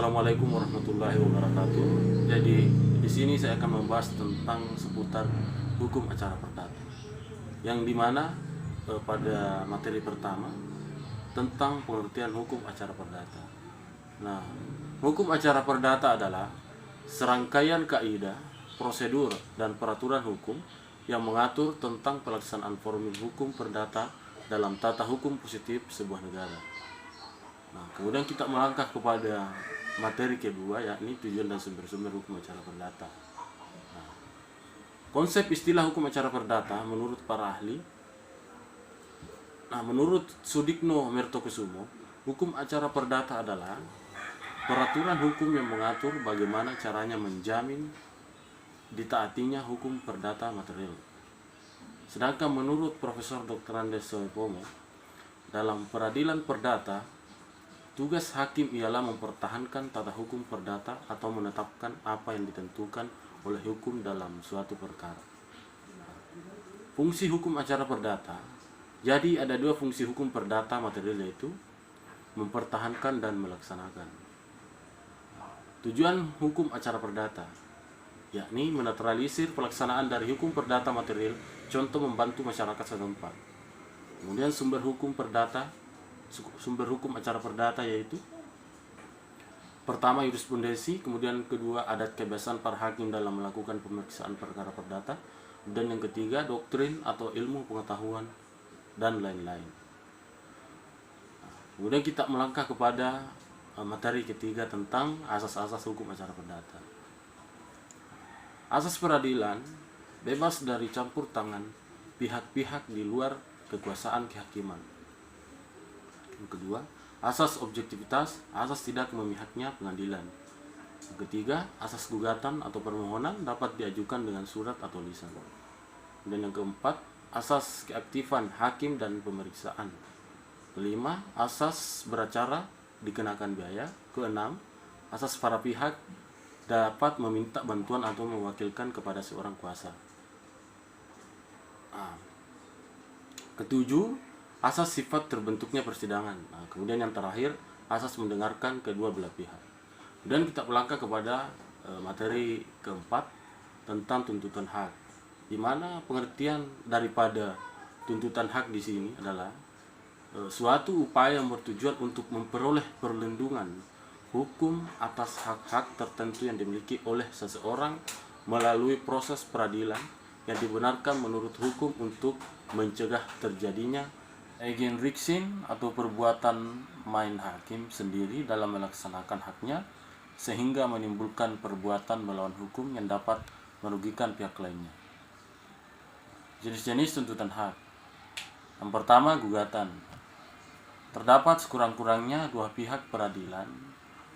Assalamualaikum warahmatullahi wabarakatuh. Jadi di sini saya akan membahas tentang seputar hukum acara perdata. Yang dimana pada materi pertama tentang pengertian hukum acara perdata. Nah, hukum acara perdata adalah serangkaian kaidah, prosedur, dan peraturan hukum yang mengatur tentang pelaksanaan formil hukum perdata dalam tata hukum positif sebuah negara. Nah, kemudian kita melangkah kepada materi kedua, yakni tujuan dan sumber-sumber hukum acara perdata. Nah, konsep istilah hukum acara perdata menurut para ahli. Nah, menurut Sudikno Mertokusumo, hukum acara perdata adalah peraturan hukum yang mengatur bagaimana caranya menjamin ditaatinya hukum perdata material. Sedangkan menurut Profesor Dr. Andes Soepomo, dalam peradilan perdata, tugas hakim ialah mempertahankan tata hukum perdata atau menetapkan apa yang ditentukan oleh hukum dalam suatu perkara. Fungsi hukum acara perdata. Jadi ada dua fungsi hukum perdata material, yaitu mempertahankan dan melaksanakan. Tujuan hukum acara perdata yakni menetralisir pelaksanaan dari hukum perdata material, contoh membantu masyarakat setempat. Kemudian sumber hukum acara perdata yaitu pertama jurisprudensi, kemudian kedua adat kebiasaan para hakim dalam melakukan pemeriksaan perkara perdata, dan yang ketiga doktrin atau ilmu pengetahuan dan lain-lain. Kemudian kita melangkah kepada materi ketiga tentang asas-asas hukum acara perdata. Asas peradilan bebas dari campur tangan pihak-pihak di luar kekuasaan kehakiman. Yang kedua, asas objektivitas, asas tidak memihaknya pengadilan. Yang ketiga, asas gugatan atau permohonan dapat diajukan dengan surat atau lisan. Dan yang keempat, asas keaktifan hakim dan pemeriksaan. Kelima, asas beracara dikenakan biaya. Keenam, asas para pihak dapat meminta bantuan atau mewakilkan kepada seorang kuasa. Ketujuh, asas sifat terbentuknya persidangan. Kemudian yang terakhir, asas mendengarkan kedua belah pihak. Dan kita melangkah kepada materi keempat tentang tuntutan hak, di mana pengertian daripada tuntutan hak di sini adalah suatu upaya yang bertujuan untuk memperoleh perlindungan hukum atas hak-hak tertentu yang dimiliki oleh seseorang melalui proses peradilan yang dibenarkan menurut hukum untuk mencegah terjadinya eigenrechtszin atau perbuatan main hakim sendiri dalam melaksanakan haknya sehingga menimbulkan perbuatan melawan hukum yang dapat merugikan pihak lainnya. Jenis-jenis tuntutan hak. Yang pertama, gugatan. Terdapat sekurang-kurangnya dua pihak peradilan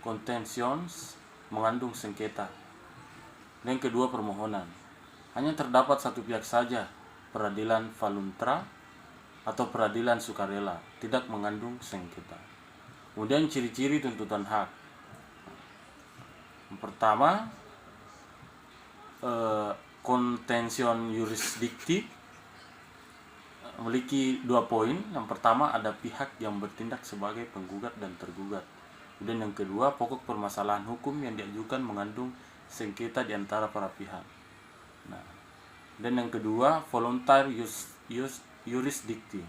contentions mengandung sengketa. Dan kedua, permohonan. Hanya terdapat satu pihak saja, peradilan voluntra atau peradilan sukarela, tidak mengandung sengketa. Kemudian ciri-ciri tuntutan hak. Yang pertama, contention jurisdictive memiliki dua poin. Yang pertama, ada pihak yang bertindak sebagai penggugat dan tergugat. Dan yang kedua, pokok permasalahan hukum yang diajukan mengandung sengketa di antara para pihak. Nah, dan yang kedua, voluntary jurisdictive.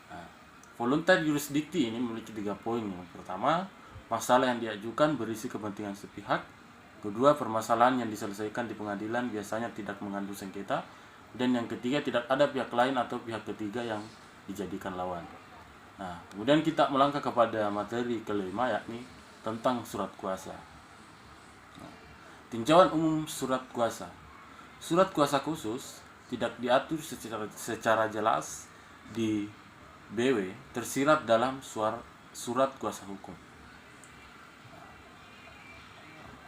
Nah, voluntary jurisdictive ini memiliki tiga poin. Yang pertama, masalah yang diajukan berisi kepentingan sepihak. Kedua, permasalahan yang diselesaikan di pengadilan biasanya tidak mengandung sengketa. Dan yang ketiga, tidak ada pihak lain atau pihak ketiga yang dijadikan lawan. Nah, kemudian kita melangkah kepada materi kelima, yakni tentang surat kuasa. Tinjauan umum surat kuasa. Surat kuasa khusus tidak diatur secara jelas di BW, tersirat dalam surat kuasa hukum.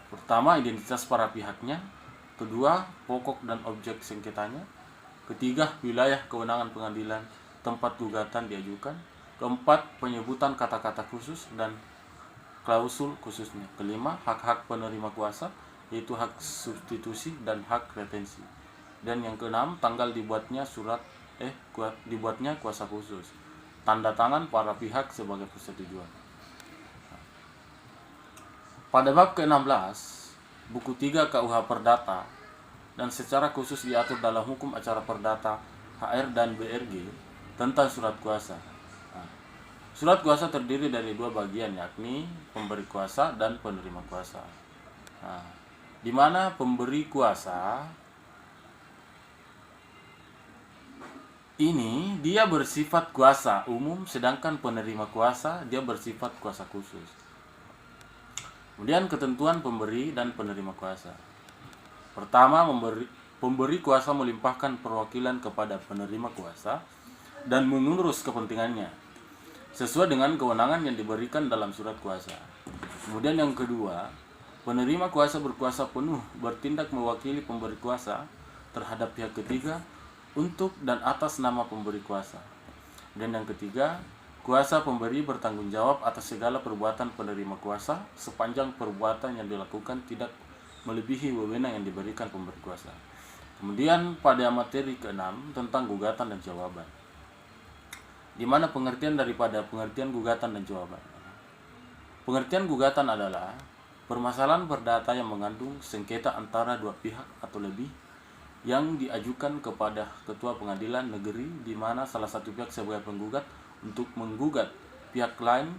Pertama, identitas para pihaknya. Kedua, pokok dan objek sengketanya. Ketiga, wilayah kewenangan pengadilan tempat gugatan diajukan. Keempat, penyebutan kata-kata khusus dan klausul khususnya. Kelima, hak-hak penerima kuasa, yaitu hak substitusi dan hak retensi. Dan yang keenam, tanggal dibuatnya kuasa khusus. Tanda tangan para pihak sebagai persetujuan. Pada bab ke-16, buku 3 KUH Perdata, dan secara khusus diatur dalam hukum acara perdata HR dan BRG tentang surat kuasa. Nah, surat kuasa terdiri dari dua bagian, yakni pemberi kuasa dan penerima kuasa. Nah, di mana pemberi kuasa ini dia bersifat kuasa umum, sedangkan penerima kuasa dia bersifat kuasa khusus. Kemudian ketentuan pemberi dan penerima kuasa. Pertama, pemberi kuasa melimpahkan perwakilan kepada penerima kuasa dan mengurus kepentingannya sesuai dengan kewenangan yang diberikan dalam surat kuasa. Kemudian yang kedua, penerima kuasa berkuasa penuh bertindak mewakili pemberi kuasa terhadap pihak ketiga untuk dan atas nama pemberi kuasa. Dan yang ketiga, kuasa pemberi bertanggung jawab atas segala perbuatan penerima kuasa sepanjang perbuatan yang dilakukan tidak melebihi wewenang yang diberikan pemberi kuasa. Kemudian pada materi ke-6 tentang gugatan dan jawaban. Di mana pengertian daripada pengertian gugatan dan jawaban. Pengertian gugatan adalah permasalahan perdata yang mengandung sengketa antara dua pihak atau lebih yang diajukan kepada ketua pengadilan negeri, di mana salah satu pihak sebagai penggugat untuk menggugat pihak lain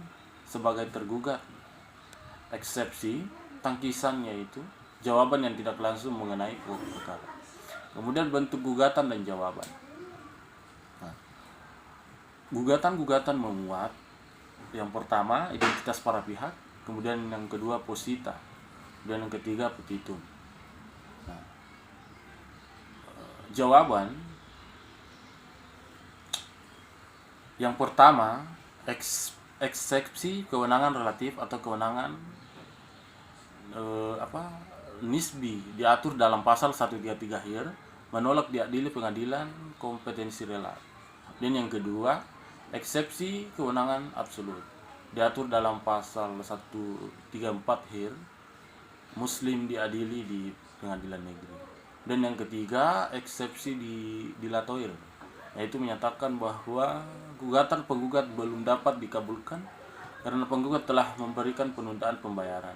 sebagai tergugat. Eksepsi tangkisan yaitu jawaban yang tidak langsung mengenai pokok perkara. Kemudian bentuk gugatan dan jawaban. Nah, gugatan-gugatan memuat yang pertama identitas para pihak, kemudian yang kedua posita, dan yang ketiga petitum. Nah, jawaban yang pertama eksepsi kewenangan relatif atau kewenangan nisbi diatur dalam pasal 133 HIR, menolak diadili pengadilan kompetensi relatif. Dan yang kedua, eksepsi kewenangan absolut diatur dalam pasal 134 HIR, muslim diadili di pengadilan negeri. Dan yang ketiga, eksepsi dilatoir, yaitu menyatakan bahwa gugatan penggugat belum dapat dikabulkan karena penggugat telah memberikan penundaan pembayaran.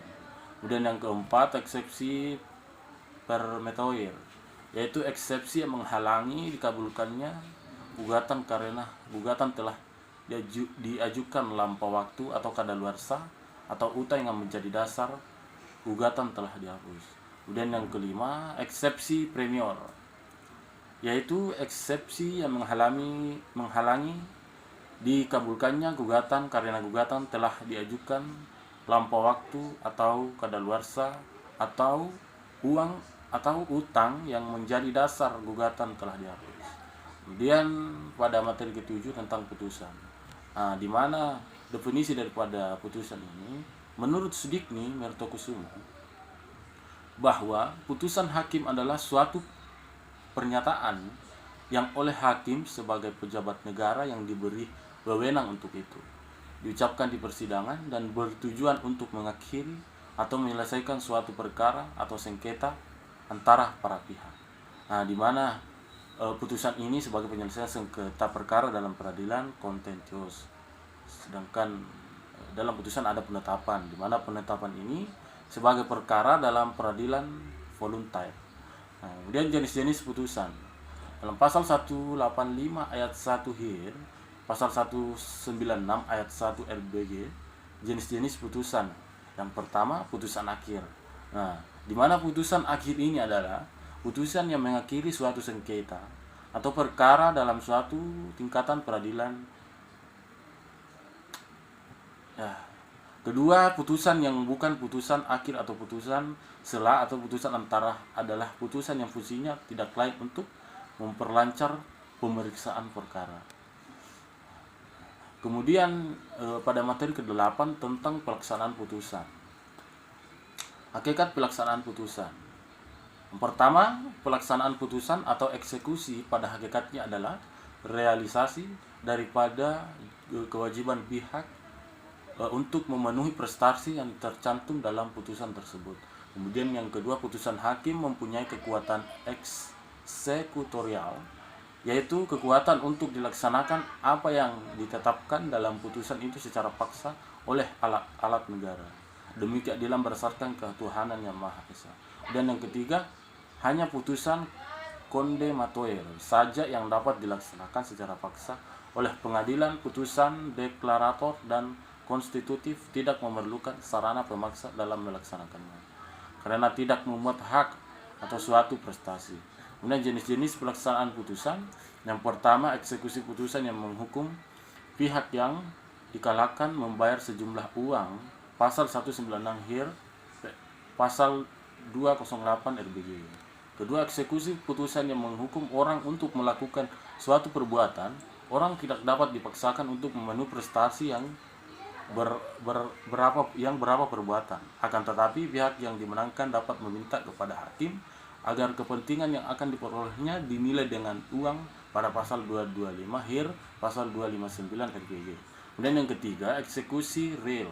Kemudian yang keempat, eksepsi permetoir, yaitu eksepsi yang menghalangi dikabulkannya gugatan karena gugatan telah diajukan lampau waktu atau kadaluarsa atau utang yang menjadi dasar gugatan telah dihapus. Kemudian yang kelima, eksepsi premier, yaitu eksepsi yang menghalangi dikabulkannya gugatan karena gugatan telah diajukan lampau waktu atau kadaluarsa atau uang atau utang yang menjadi dasar gugatan telah dihapus. Kemudian pada materi ke-7 tentang putusan. Nah, di mana definisi daripada putusan ini menurut Sudikni Mertokusumo bahwa putusan hakim adalah suatu pernyataan yang oleh hakim sebagai pejabat negara yang diberi wewenang untuk itu diucapkan di persidangan dan bertujuan untuk mengakhiri atau menyelesaikan suatu perkara atau sengketa antara para pihak. Nah, di mana putusan ini sebagai penyelesaian sengketa perkara dalam peradilan kontentius. Sedangkan dalam putusan ada penetapan, di mana penetapan ini sebagai perkara dalam peradilan voluntaire. Nah, kemudian jenis-jenis putusan. Dalam pasal 185 ayat 1 HIR, pasal 196 ayat 1 RBG, jenis-jenis putusan. Yang pertama, putusan akhir. Nah, di mana putusan akhir ini adalah putusan yang mengakhiri suatu sengketa atau perkara dalam suatu tingkatan peradilan. Kedua, putusan yang bukan putusan akhir atau putusan sela atau putusan antara adalah putusan yang fungsinya tidak lain untuk memperlancar pemeriksaan perkara. Kemudian pada materi ke-8 tentang pelaksanaan putusan. Hakikat pelaksanaan putusan. Yang pertama, pelaksanaan putusan atau eksekusi pada hakikatnya adalah realisasi daripada kewajiban pihak untuk memenuhi prestasi yang tercantum dalam putusan tersebut. Kemudian yang kedua, putusan hakim mempunyai kekuatan eksekutorial, yaitu kekuatan untuk dilaksanakan apa yang ditetapkan dalam putusan itu secara paksa oleh alat-alat negara. demi keadilan berdasarkan ketuhanan yang Maha Esa. Dan yang ketiga, hanya putusan konde matoir saja yang dapat dilaksanakan secara paksa oleh pengadilan. Putusan deklarator dan konstitutif tidak memerlukan sarana pemaksa dalam melaksanakannya, karena tidak memuat hak atau suatu prestasi. Kemudian jenis-jenis pelaksanaan putusan. Yang pertama, eksekusi putusan yang menghukum pihak yang dikalahkan membayar sejumlah uang, pasal 196 HIR, pasal 208 RBG. Kedua, eksekusi putusan yang menghukum orang untuk melakukan suatu perbuatan. Orang tidak dapat dipaksakan untuk memenuhi prestasi yang berapa perbuatan. Akan tetapi pihak yang dimenangkan dapat meminta kepada hakim agar kepentingan yang akan diperolehnya dinilai dengan uang pada pasal 225 HIR, pasal 259 RPG. Kemudian yang ketiga, eksekusi real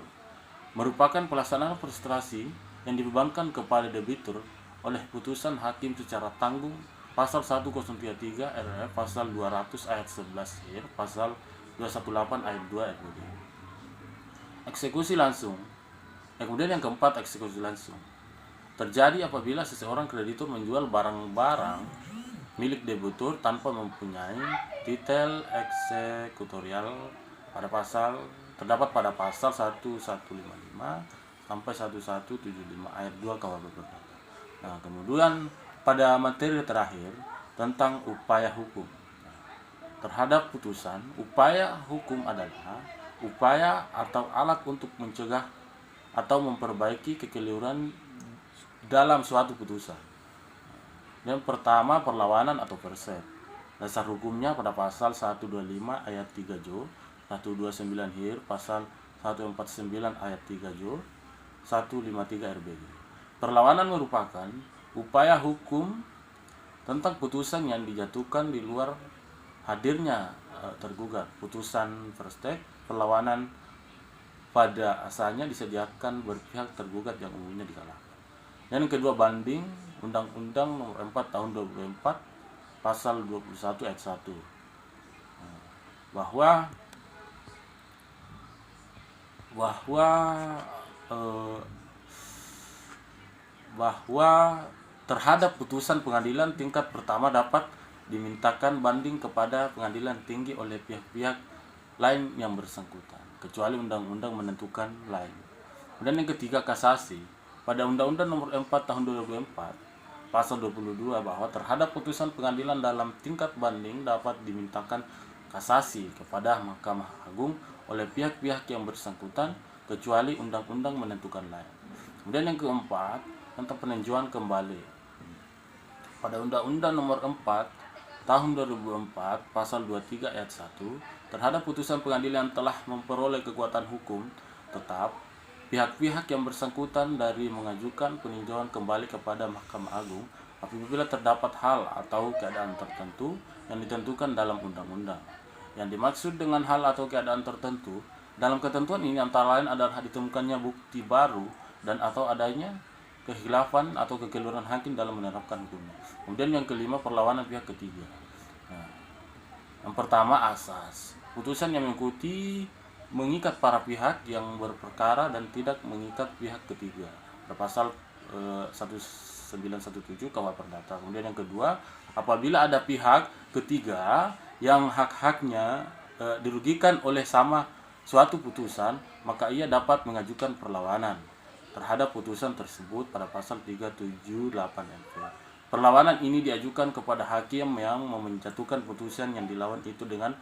merupakan pelaksanaan prestasi yang dibebankan kepada debitur oleh putusan hakim secara tanggung, pasal 1033 RF, pasal 200 ayat 11 HIR, pasal 218 ayat 2 RPG. Eksekusi langsung. Kemudian yang keempat, eksekusi langsung terjadi apabila seseorang kreditur menjual barang-barang milik debitur tanpa mempunyai titel eksekutorial terdapat pada pasal 1155 sampai 1175 ayat 2 KUHP Perdata. Nah, kemudian pada materi terakhir tentang upaya hukum terhadap putusan. Upaya hukum adalah upaya atau alat untuk mencegah atau memperbaiki kekeliruan dalam suatu putusan. Yang pertama, perlawanan atau perset. Dasar hukumnya pada pasal 125 ayat 3 Jo, 129 HIR, pasal 149 ayat 3 Jo, 153 RBG. Perlawanan merupakan upaya hukum tentang putusan yang dijatuhkan di luar hadirnya tergugat. Putusan perstek, perlawanan pada asalnya disediakan berpihak tergugat yang umumnya dikalahkan. Dan yang kedua, banding Undang-Undang Nomor 4 Tahun 2004 Pasal 21 ayat 1 bahwa terhadap putusan pengadilan tingkat pertama dapat dimintakan banding kepada pengadilan tinggi oleh pihak-pihak lain yang bersangkutan, kecuali undang-undang menentukan lain. Dan yang ketiga, kasasi. Pada Undang-Undang Nomor 4 Tahun 2004 Pasal 22 bahwa terhadap putusan pengadilan dalam tingkat banding dapat dimintakan kasasi kepada Mahkamah Agung oleh pihak-pihak yang bersangkutan, kecuali undang-undang menentukan lain. Kemudian yang keempat, tentang peninjauan kembali. Pada Undang-Undang Nomor 4 Tahun 2004 Pasal 23 ayat 1, terhadap putusan pengadilan telah memperoleh kekuatan hukum tetap, pihak-pihak yang bersangkutan dari mengajukan peninjauan kembali kepada Mahkamah Agung apabila terdapat hal atau keadaan tertentu yang ditentukan dalam undang-undang. Yang dimaksud dengan hal atau keadaan tertentu dalam ketentuan ini antara lain adalah ditemukannya bukti baru dan atau adanya kekhilafan atau kekeliruan hakim dalam menerapkan hukumnya. Kemudian yang kelima, perlawanan pihak ketiga. Nah, yang pertama, asas. Putusan yang mengikuti mengikat para pihak yang berperkara dan tidak mengikat pihak ketiga. Pasal 1917 KUHP Perdata. Kemudian yang kedua, apabila ada pihak ketiga yang hak-haknya dirugikan oleh sama suatu putusan, maka ia dapat mengajukan perlawanan terhadap putusan tersebut pada pasal 378 NP. Perlawanan ini diajukan kepada hakim yang menjatuhkan putusan yang dilawan itu dengan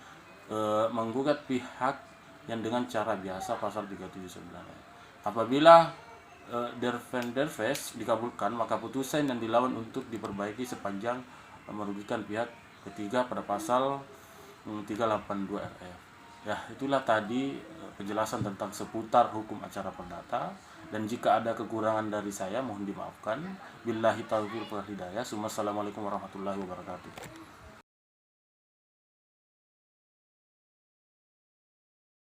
menggugat pihak yang dengan cara biasa, pasal 379. Apabila derfenderves dikabulkan, maka putusan yang dilawan untuk diperbaiki sepanjang merugikan pihak ketiga pada pasal 382 RF. Ya, itulah tadi penjelasan tentang seputar hukum acara perdata, dan jika ada kekurangan dari saya mohon dimaafkan. Billahi taufiq wal hidayah. Assalamualaikum warahmatullahi wabarakatuh.